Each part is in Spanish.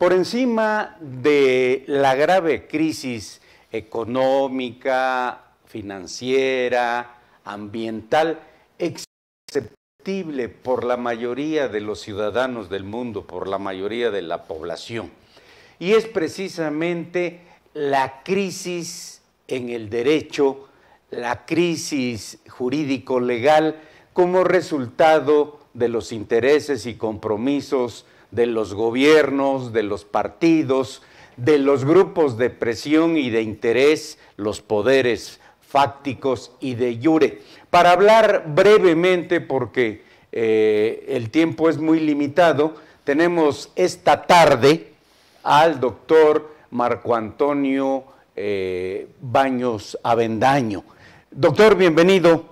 Por encima de la grave crisis económica, financiera, ambiental, perceptible por la mayoría de los ciudadanos del mundo, por la mayoría de la población. Y es precisamente la crisis en el derecho, la crisis jurídico-legal como resultado de los intereses y compromisos de los gobiernos, de los partidos, de los grupos de presión y de interés, los poderes fácticos y de iure. Para hablar brevemente, porque el tiempo es muy limitado, tenemos esta tarde al doctor Marco Antonio Baños Avendaño. Doctor, bienvenido.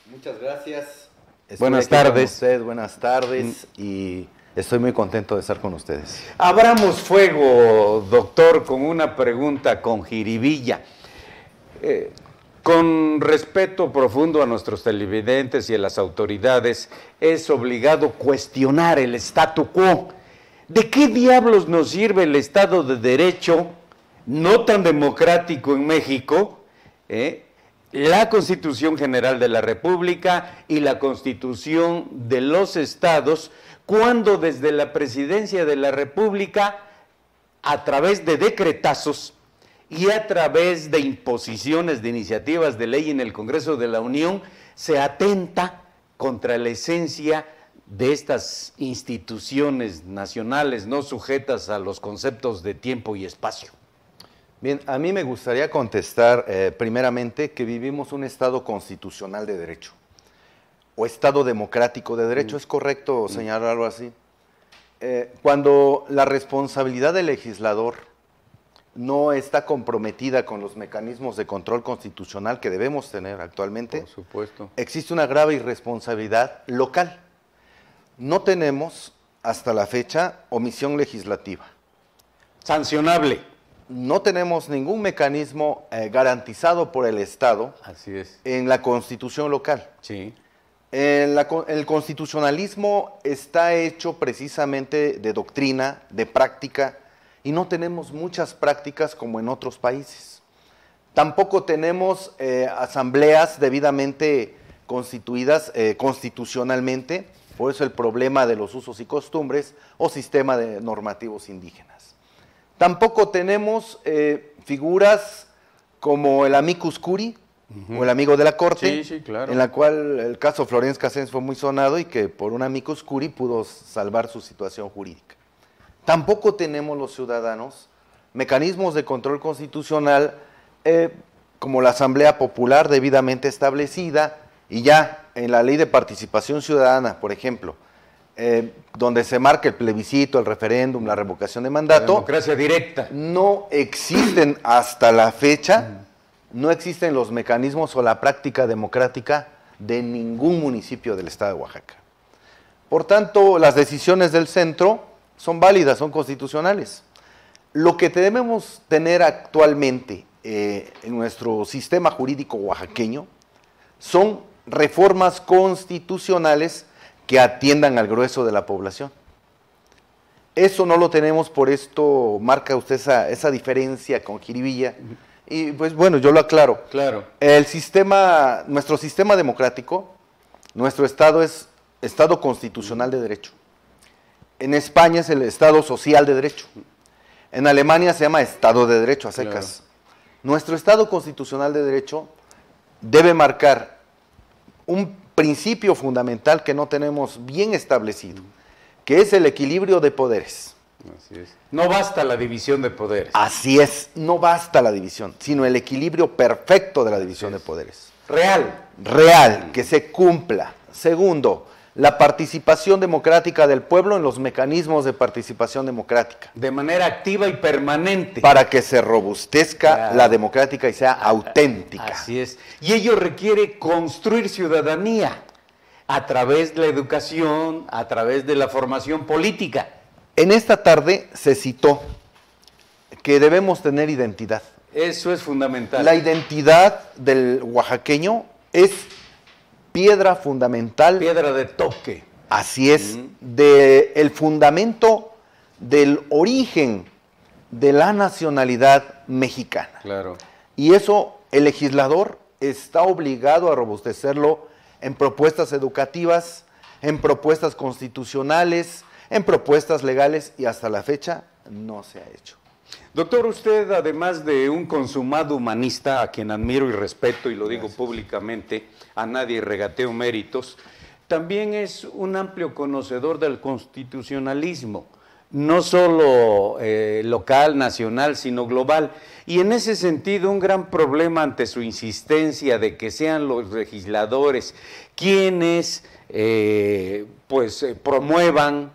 Muchas gracias. Buenas tardes. Usted, buenas tardes y estoy muy contento de estar con ustedes. Abramos fuego, doctor, con una pregunta con jiribilla. Con respeto profundo a nuestros televidentes y a las autoridades, es obligado cuestionar el statu quo. ¿De qué diablos nos sirve el Estado de Derecho, no tan democrático en México, la Constitución General de la República y la Constitución de los Estados, cuando desde la Presidencia de la República, a través de decretazos y a través de imposiciones de iniciativas de ley en el Congreso de la Unión, se atenta contra la esencia de estas instituciones nacionales no sujetas a los conceptos de tiempo y espacio? Bien, a mí me gustaría contestar primeramente que vivimos un Estado constitucional de derecho o Estado democrático de derecho. ¿Es correcto señalarlo así? Cuando la responsabilidad del legislador no está comprometida con los mecanismos de control constitucional que debemos tener actualmente, por supuesto, existe una grave irresponsabilidad local. No tenemos hasta la fecha omisión legislativa. Sancionable. No tenemos ningún mecanismo garantizado por el Estado. Así es. En la Constitución local. Sí. El constitucionalismo está hecho precisamente de doctrina, de práctica, y no tenemos muchas prácticas como en otros países. Tampoco tenemos asambleas debidamente constituidas constitucionalmente, por eso el problema de los usos y costumbres o sistema de normativos indígenas. Tampoco tenemos figuras como el amicus curiae, o el amigo de la corte, sí, claro, en la cual el caso Florenz Cassens fue muy sonado y que por un amicus curiae pudo salvar su situación jurídica. Tampoco tenemos los ciudadanos mecanismos de control constitucional como la Asamblea Popular debidamente establecida y ya en la Ley de Participación Ciudadana, por ejemplo, donde se marca el plebiscito, el referéndum, la revocación de mandato. La democracia directa. No existen hasta la fecha, no existen los mecanismos o la práctica democrática de ningún municipio del estado de Oaxaca. Por tanto, las decisiones del centro son válidas, son constitucionales. Lo que debemos tener actualmente en nuestro sistema jurídico oaxaqueño son reformas constitucionales que atiendan al grueso de la población. Eso no lo tenemos, por esto marca usted esa diferencia con jiribilla. Y pues bueno, yo lo aclaro. Claro. Nuestro sistema democrático, nuestro Estado es Estado constitucional de derecho. En España es el Estado social de derecho. En Alemania se llama Estado de derecho a secas. Claro. Nuestro Estado constitucional de derecho debe marcar un principio fundamental que no tenemos bien establecido, que es el equilibrio de poderes. Así es. No basta la división de poderes. Así es, no basta la división, sino el equilibrio perfecto de la división de poderes. Real. Real, que se cumpla. Segundo, la participación democrática del pueblo en los mecanismos de participación democrática. De manera activa y permanente. Para que se robustezca la democrática y sea auténtica. Así es. Y ello requiere construir ciudadanía a través de la educación, a través de la formación política. En esta tarde se citó que debemos tener identidad. Eso es fundamental. La identidad del oaxaqueño es piedra fundamental. Piedra de toque. Así es, el fundamento del origen de la nacionalidad mexicana. Claro. Y eso el legislador está obligado a robustecerlo en propuestas educativas, en propuestas constitucionales, en propuestas legales, y hasta la fecha no se ha hecho. Doctor, usted, además de un consumado humanista, a quien admiro y respeto, y lo digo públicamente, a nadie regateo méritos, también es un amplio conocedor del constitucionalismo, no solo local, nacional, sino global. Y en ese sentido, un gran problema ante su insistencia de que sean los legisladores quienes promuevan,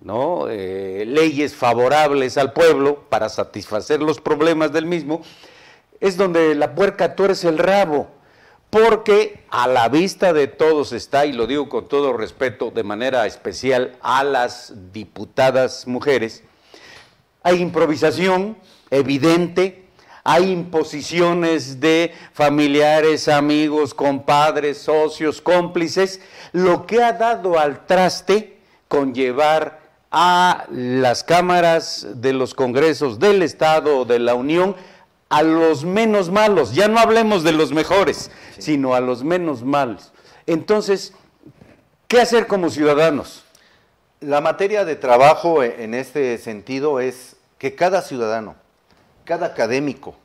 ¿no?, leyes favorables al pueblo para satisfacer los problemas del mismo, es donde la puerca tuerce el rabo, porque a la vista de todos está, y lo digo con todo respeto, de manera especial a las diputadas mujeres, hay improvisación evidente, hay imposiciones de familiares, amigos, compadres, socios, cómplices, lo que ha dado al traste con llevar a las cámaras de los congresos del Estado o de la Unión a los menos malos. Ya no hablemos de los mejores, sino a los menos malos. Entonces, ¿qué hacer como ciudadanos? La materia de trabajo en este sentido es que cada ciudadano, cada académico,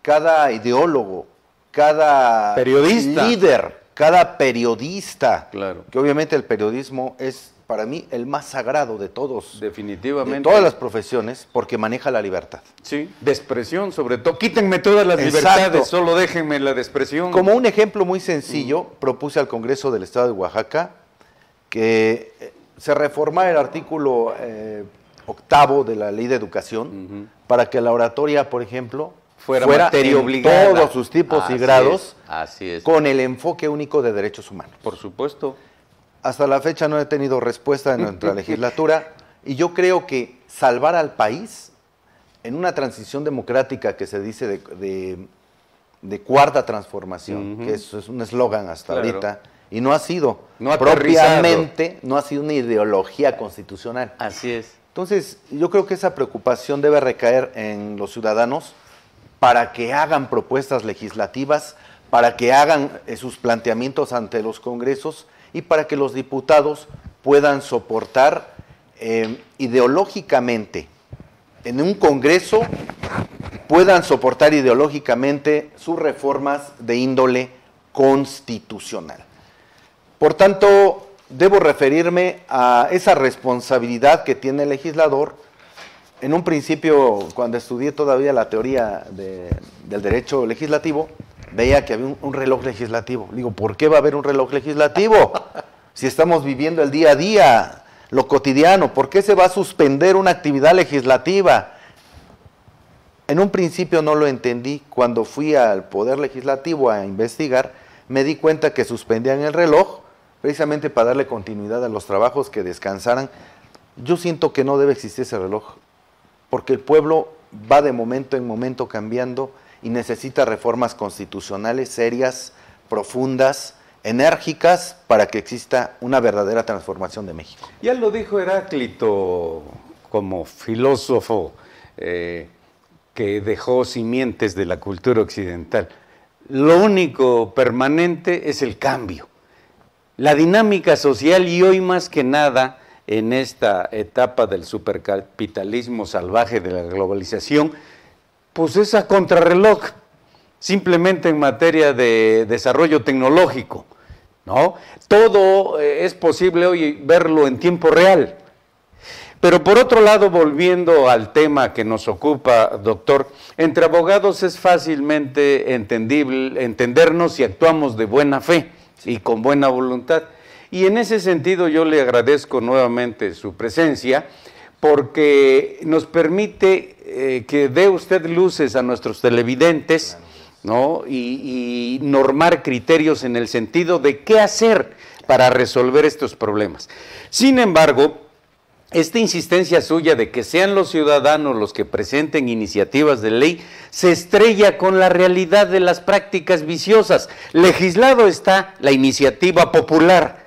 cada ideólogo, cada periodista, líder, cada periodista, claro, que obviamente el periodismo es para mí el más sagrado de todos, definitivamente, de todas las profesiones, porque maneja la libertad. Sí, de expresión sobre todo. Quítenme todas las libertades, solo déjenme la de expresión. Como un ejemplo muy sencillo, propuse al Congreso del Estado de Oaxaca que se reformara el artículo 8º de la Ley de Educación para que la oratoria, por ejemplo, fuera materia en obligada, todos sus tipos y grados, así es, con el enfoque único de derechos humanos. Por supuesto. Hasta la fecha no he tenido respuesta en nuestra legislatura, y yo creo que salvar al país en una transición democrática que se dice de cuarta transformación, que eso es un eslogan hasta ahorita, y no ha sido propiamente, no ha sido una ideología constitucional. Así es. Entonces, yo creo que esa preocupación debe recaer en los ciudadanos para que hagan propuestas legislativas, para que hagan sus planteamientos ante los congresos y para que los diputados puedan soportar ideológicamente, en un congreso, puedan soportar ideológicamente sus reformas de índole constitucional. Por tanto, debo referirme a esa responsabilidad que tiene el legislador. En un principio, cuando estudié todavía la teoría del derecho legislativo, veía que había un reloj legislativo. Digo, ¿por qué va a haber un reloj legislativo? Si estamos viviendo el día a día, lo cotidiano, ¿por qué se va a suspender una actividad legislativa? En un principio no lo entendí. Cuando fui al Poder Legislativo a investigar, me di cuenta que suspendían el reloj precisamente para darle continuidad a los trabajos, que descansaran. Yo siento que no debe existir ese reloj, porque el pueblo va de momento en momento cambiando y necesita reformas constitucionales serias, profundas, enérgicas, para que exista una verdadera transformación de México. Ya lo dijo Heráclito como filósofo que dejó simientes de la cultura occidental. Lo único permanente es el cambio. La dinámica social, y hoy más que nada en esta etapa del supercapitalismo salvaje de la globalización, pues es a contrarreloj, simplemente en materia de desarrollo tecnológico, ¿no? Todo es posible hoy verlo en tiempo real. Pero por otro lado, volviendo al tema que nos ocupa, doctor, entre abogados es fácilmente entendernos si actuamos de buena fe y con buena voluntad. Y en ese sentido yo le agradezco nuevamente su presencia, porque nos permite que dé usted luces a nuestros televidentes, ¿no? Y normar criterios en el sentido de qué hacer para resolver estos problemas. Sin embargo, esta insistencia suya de que sean los ciudadanos los que presenten iniciativas de ley se estrella con la realidad de las prácticas viciosas. Legislado está la iniciativa popular,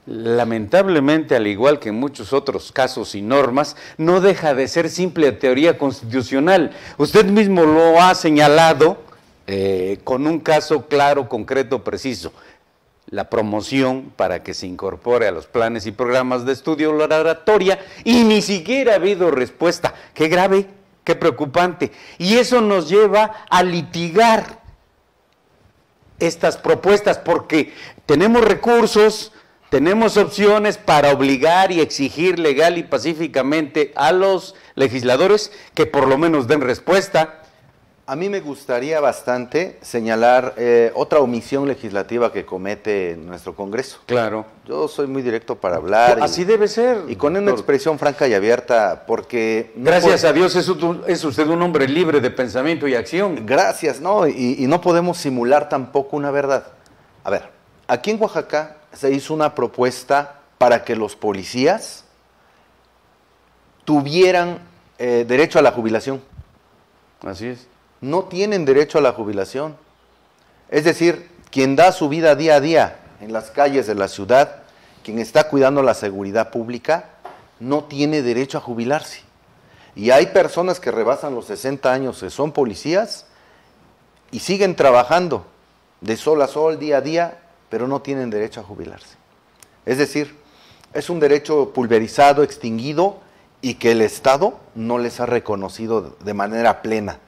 lamentablemente, al igual que en muchos otros casos y normas, no deja de ser simple teoría constitucional. Usted mismo lo ha señalado con un caso claro, concreto, preciso. La promoción para que se incorpore a los planes y programas de estudio la oratoria, y ni siquiera ha habido respuesta. Qué grave, qué preocupante. Y eso nos lleva a litigar estas propuestas, porque tenemos recursos, tenemos opciones para obligar y exigir legal y pacíficamente a los legisladores que por lo menos den respuesta. A mí me gustaría bastante señalar otra omisión legislativa que comete nuestro Congreso. Claro. Yo soy muy directo para hablar. Así debe ser. Y con una expresión franca y abierta, porque... Gracias a Dios es usted un hombre libre de pensamiento y acción. Gracias, ¿no? Y no podemos simular tampoco una verdad. A ver, aquí en Oaxaca se hizo una propuesta para que los policías tuvieran derecho a la jubilación. Así es. No tienen derecho a la jubilación. Es decir, quien da su vida día a día en las calles de la ciudad, quien está cuidando la seguridad pública, no tiene derecho a jubilarse. Y hay personas que rebasan los 60 años, que son policías, y siguen trabajando de sol a sol, día a día, pero no tienen derecho a jubilarse. Es decir, es un derecho pulverizado, extinguido, y que el Estado no les ha reconocido de manera plena.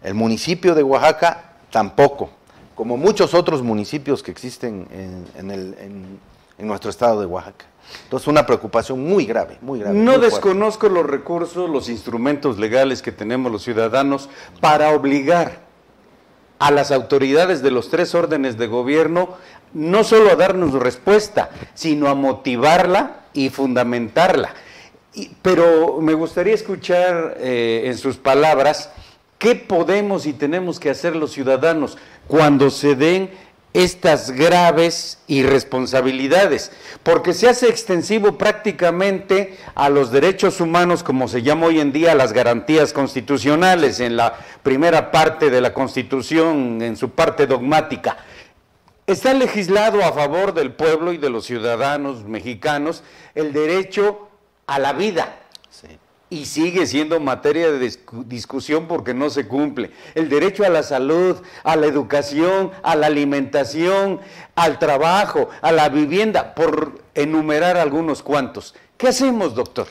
El municipio de Oaxaca tampoco, como muchos otros municipios que existen en nuestro estado de Oaxaca. Entonces, una preocupación muy grave, muy grave. No muy desconozco los recursos, los instrumentos legales que tenemos los ciudadanos para obligar a las autoridades de los 3 órdenes de gobierno no solo a darnos respuesta, sino a motivarla y fundamentarla. Pero me gustaría escuchar en sus palabras qué podemos y tenemos que hacer los ciudadanos cuando se den estas graves irresponsabilidades, porque se hace extensivo prácticamente a los derechos humanos, como se llama hoy en día, las garantías constitucionales, en la primera parte de la Constitución, en su parte dogmática. Está legislado a favor del pueblo y de los ciudadanos mexicanos el derecho a la vida. Sí. Y sigue siendo materia de discusión porque no se cumple. El derecho a la salud, a la educación, a la alimentación, al trabajo, a la vivienda, por enumerar algunos cuantos. ¿Qué hacemos, doctor?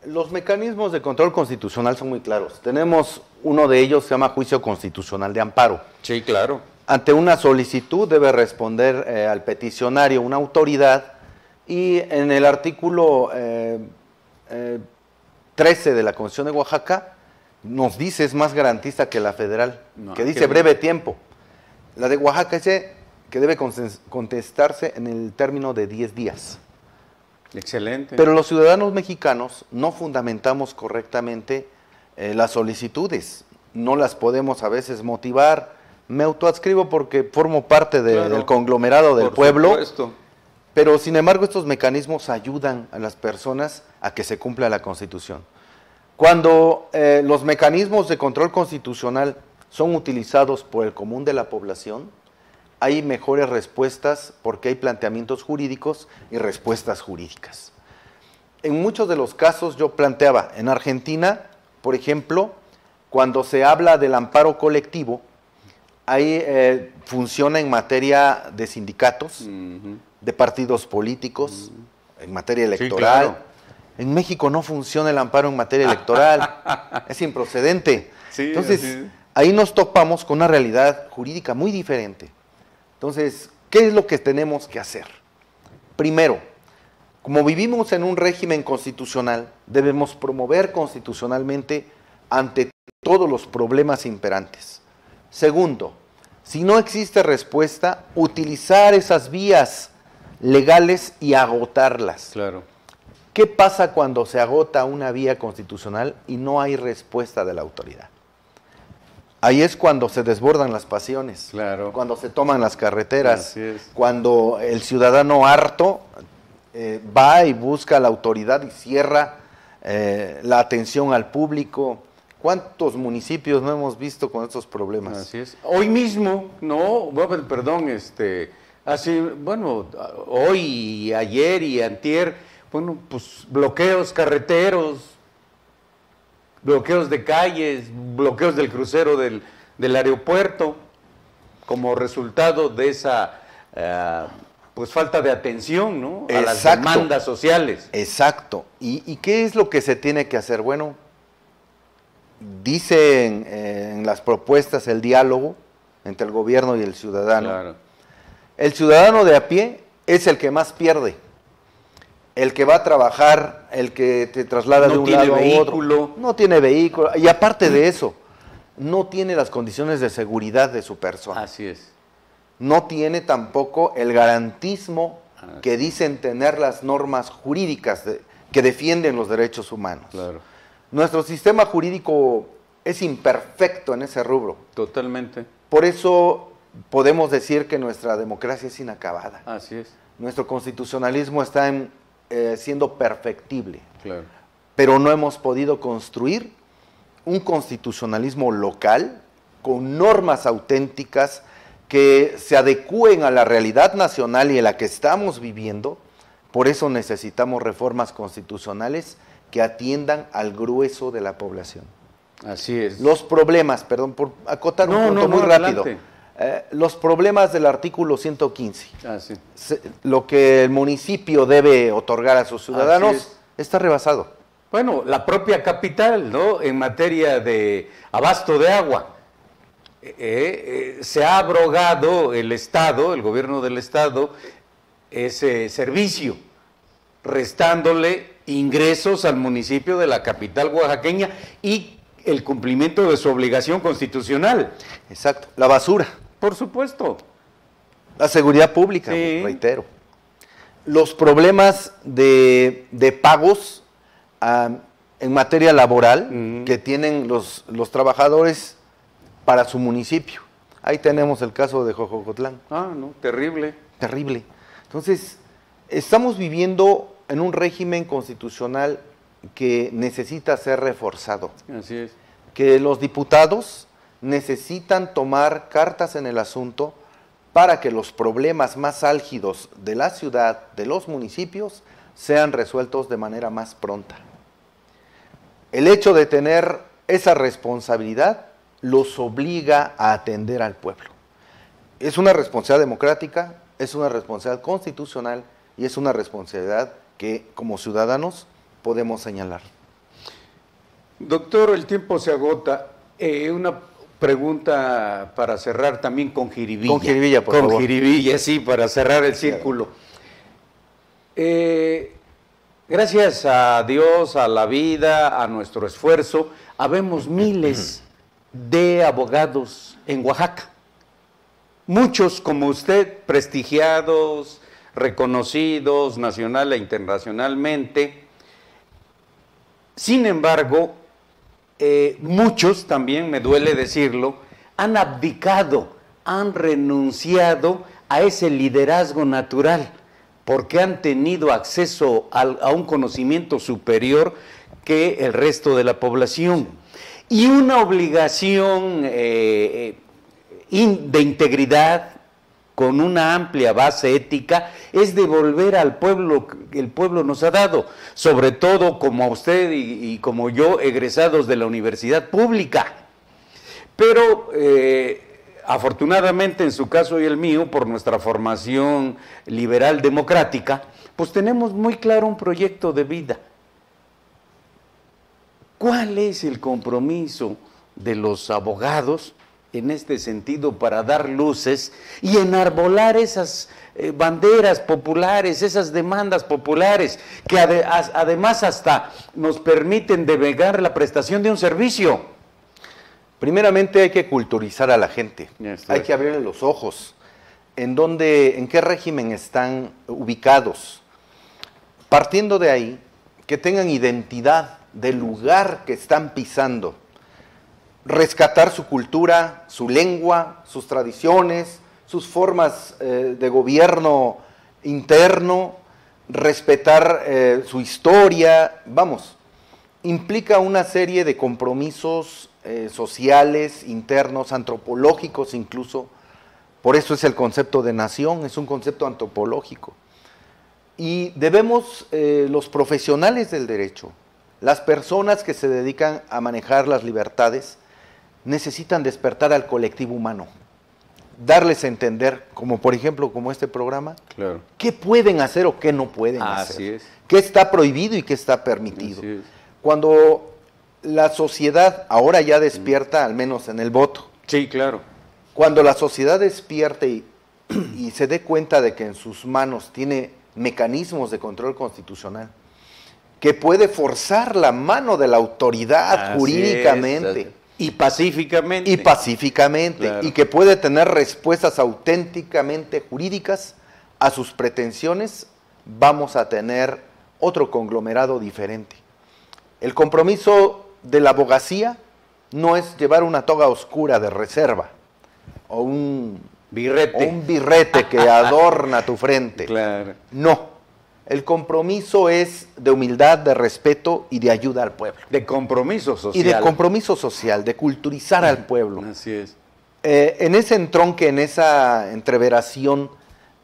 Los mecanismos de control constitucional son muy claros. Tenemos uno de ellos, se llama juicio constitucional de amparo. Sí, claro. Ante una solicitud debe responder al peticionario una autoridad, y en el artículo 13 de la Constitución de Oaxaca nos dice, es más garantista que la federal, que dice breve tiempo. La de Oaxaca dice que debe contestarse en el término de 10 días. Excelente. Pero los ciudadanos mexicanos no fundamentamos correctamente las solicitudes, no las podemos a veces motivar. Me autoadscribo porque formo parte del conglomerado del pueblo. Supuesto. Pero, sin embargo, estos mecanismos ayudan a las personas a que se cumpla la Constitución. Cuando los mecanismos de control constitucional son utilizados por el común de la población, hay mejores respuestas porque hay planteamientos jurídicos y respuestas jurídicas. En muchos de los casos yo planteaba, en Argentina, por ejemplo, cuando se habla del amparo colectivo, ahí funciona en materia de sindicatos, de partidos políticos, en materia electoral. Sí, claro. En México no funciona el amparo en materia electoral, es improcedente. Sí, entonces, ahí nos topamos con una realidad jurídica muy diferente. Entonces, ¿qué es lo que tenemos que hacer? Primero, como vivimos en un régimen constitucional, debemos promover constitucionalmente ante todos los problemas imperantes. Segundo, si no existe respuesta, utilizar esas vías legales y agotarlas. Claro. ¿Qué pasa cuando se agota una vía constitucional y no hay respuesta de la autoridad? Ahí es cuando se desbordan las pasiones, claro, cuando se toman las carreteras, cuando el ciudadano harto va y busca a la autoridad y cierra la atención al público. ¿Cuántos municipios no hemos visto con estos problemas? Así es. Hoy mismo, no, perdón, Así, bueno, hoy, ayer y antier, bueno, pues bloqueos carreteros, bloqueos de calles, bloqueos del crucero del aeropuerto, como resultado de esa pues falta de atención, ¿no? A las demandas sociales. Exacto. ¿Y qué es lo que se tiene que hacer? Bueno, dicen en las propuestas el diálogo entre el gobierno y el ciudadano. Claro. El ciudadano de a pie es el que más pierde. El que va a trabajar, el que te traslada de un lado a otro. No tiene vehículo. Y aparte de eso, no tiene las condiciones de seguridad de su persona. Así es. No tiene tampoco el garantismo que dicen tener las normas jurídicas que defienden los derechos humanos. Claro. Nuestro sistema jurídico es imperfecto en ese rubro. Totalmente. Por eso podemos decir que nuestra democracia es inacabada. Así es. Nuestro constitucionalismo está siendo perfectible. Claro. Pero no hemos podido construir un constitucionalismo local con normas auténticas que se adecúen a la realidad nacional y a la que estamos viviendo. Por eso necesitamos reformas constitucionales que atiendan al grueso de la población. Así es. Los problemas, perdón, por acotar un punto muy rápido. Los problemas del artículo 115, lo que el municipio debe otorgar a sus ciudadanos, está rebasado. Bueno, la propia capital, ¿no? En materia de abasto de agua, se ha abrogado el Estado, el gobierno del Estado, ese servicio, restándole ingresos al municipio de la capital oaxaqueña y el cumplimiento de su obligación constitucional. Exacto. La basura. Por supuesto. La seguridad pública, sí. Reitero. Los problemas de pagos en materia laboral que tienen los trabajadores para su municipio. Ahí tenemos el caso de Jojocotlán. No, terrible. Terrible. Entonces, estamos viviendo en un régimen constitucional que necesita ser reforzado. Así es. Que los diputados necesitan tomar cartas en el asunto para que los problemas más álgidos de la ciudad, de los municipios, sean resueltos de manera más pronta. El hecho de tener esa responsabilidad los obliga a atender al pueblo. Es una responsabilidad democrática, es una responsabilidad constitucional y es una responsabilidad que como ciudadanos podemos señalar. Doctor, el tiempo se agota. Una pregunta para cerrar también con jiribilla. Con jiribilla, por favor. Con jiribilla, sí, para cerrar el círculo. Gracias a Dios, a la vida, a nuestro esfuerzo, habemos miles de abogados en Oaxaca. Muchos como usted, prestigiados, reconocidos nacional e internacionalmente. Sin embargo, muchos, también me duele decirlo, han abdicado, han renunciado a ese liderazgo natural, porque han tenido acceso a un conocimiento superior que el resto de la población. Y una obligación de integridad, con una amplia base ética, es devolver al pueblo que el pueblo nos ha dado, sobre todo como a usted y como yo, egresados de la universidad pública. Pero afortunadamente en su caso y el mío, por nuestra formación liberal democrática, pues tenemos muy claro un proyecto de vida. ¿Cuál es el compromiso de los abogados en este sentido para dar luces y enarbolar esas banderas populares, esas demandas populares que además hasta nos permiten devengar la prestación de un servicio? Primeramente hay que culturizar a la gente, hay que abrirle los ojos, en qué régimen están ubicados, partiendo de ahí, que tengan identidad del lugar que están pisando, rescatar su cultura, su lengua, sus tradiciones, sus formas de gobierno interno, respetar su historia, implica una serie de compromisos sociales, internos, antropológicos incluso, Por eso es el concepto de nación, es un concepto antropológico. Y debemos, los profesionales del derecho, las personas que se dedican a manejar las libertades, necesitan despertar al colectivo humano, darles a entender, como por ejemplo, como este programa, Claro. qué pueden hacer o qué no pueden hacer, Así es. qué está prohibido y qué está permitido. Así es. Cuando la sociedad ahora ya despierta, al menos en el voto, Sí, claro. cuando la sociedad despierte y se dé cuenta de que en sus manos tiene mecanismos de control constitucional, que puede forzar la mano de la autoridad Así jurídicamente es. Y pacíficamente. y pacíficamente, Claro. y que puede tener respuestas auténticamente jurídicas a sus pretensiones, vamos a tener otro conglomerado diferente. El compromiso de la abogacía no es llevar una toga oscura de reserva o un birrete que adorna tu frente. Claro. No, el compromiso es de humildad, de respeto y de ayuda al pueblo. De compromiso social. Y de compromiso social, de culturizar al pueblo. Así es. En ese entronque, en esa entreveración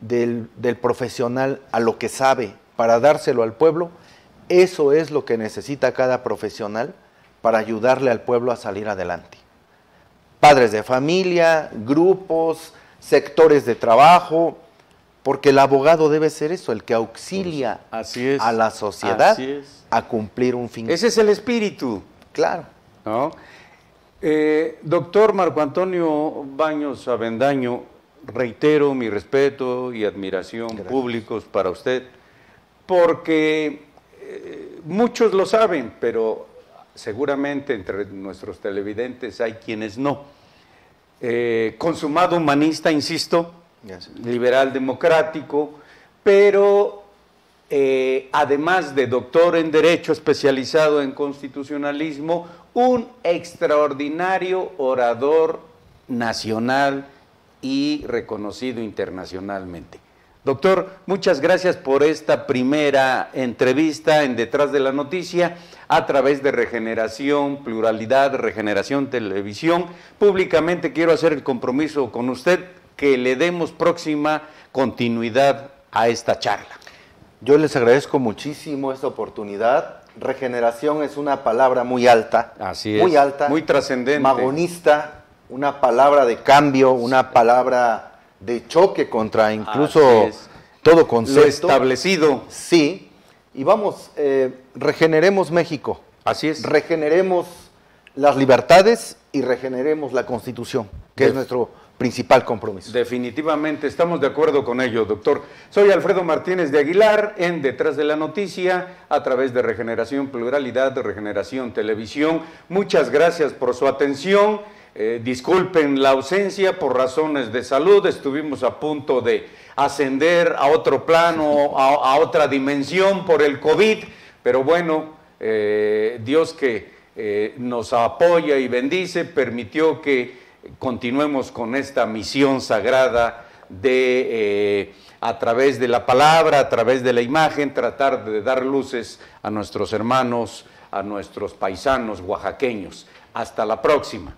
del profesional a lo que sabe para dárselo al pueblo, eso es lo que necesita cada profesional para ayudarle al pueblo a salir adelante. Padres de familia, grupos, sectores de trabajo, porque el abogado debe ser eso, el que auxilia Así es. a la sociedad Así es. a cumplir un fin. Ese es el espíritu, Claro. ¿no? Doctor Marco Antonio Baños Avendaño, reitero mi respeto y admiración Gracias. públicos para usted, porque muchos lo saben, pero seguramente entre nuestros televidentes hay quienes no. Consumado humanista, insisto, Gracias. liberal democrático, pero además de doctor en Derecho especializado en constitucionalismo, un extraordinario orador nacional y reconocido internacionalmente. Doctor, muchas gracias por esta primera entrevista en Detrás de la Noticia a través de Regeneración, Pluralidad, Regeneración Televisión. Públicamente quiero hacer el compromiso con usted que le demos próxima continuidad a esta charla. Yo les agradezco muchísimo esta oportunidad. Regeneración es una palabra muy alta. Así es. Muy alta. Muy trascendente. Magonista, una palabra de cambio, una palabra de choque contra incluso Así es. todo concepto. Lo establecido. Sí. Y vamos, regeneremos México. Así es. Regeneremos las libertades y regeneremos la Constitución, que es nuestro principal compromiso. Definitivamente estamos de acuerdo con ello, doctor. Soy Alfredo Martínez de Aguilar en Detrás de la Noticia a través de Regeneración Pluralidad, de Regeneración Televisión. Muchas gracias por su atención. Disculpen la ausencia por razones de salud. Estuvimos a punto de ascender a otro plano, a otra dimensión por el COVID, pero bueno, Dios que nos apoya y bendice, permitió que continuemos con esta misión sagrada de, a través de la palabra, a través de la imagen, tratar de dar luces a nuestros hermanos, a nuestros paisanos oaxaqueños. Hasta la próxima.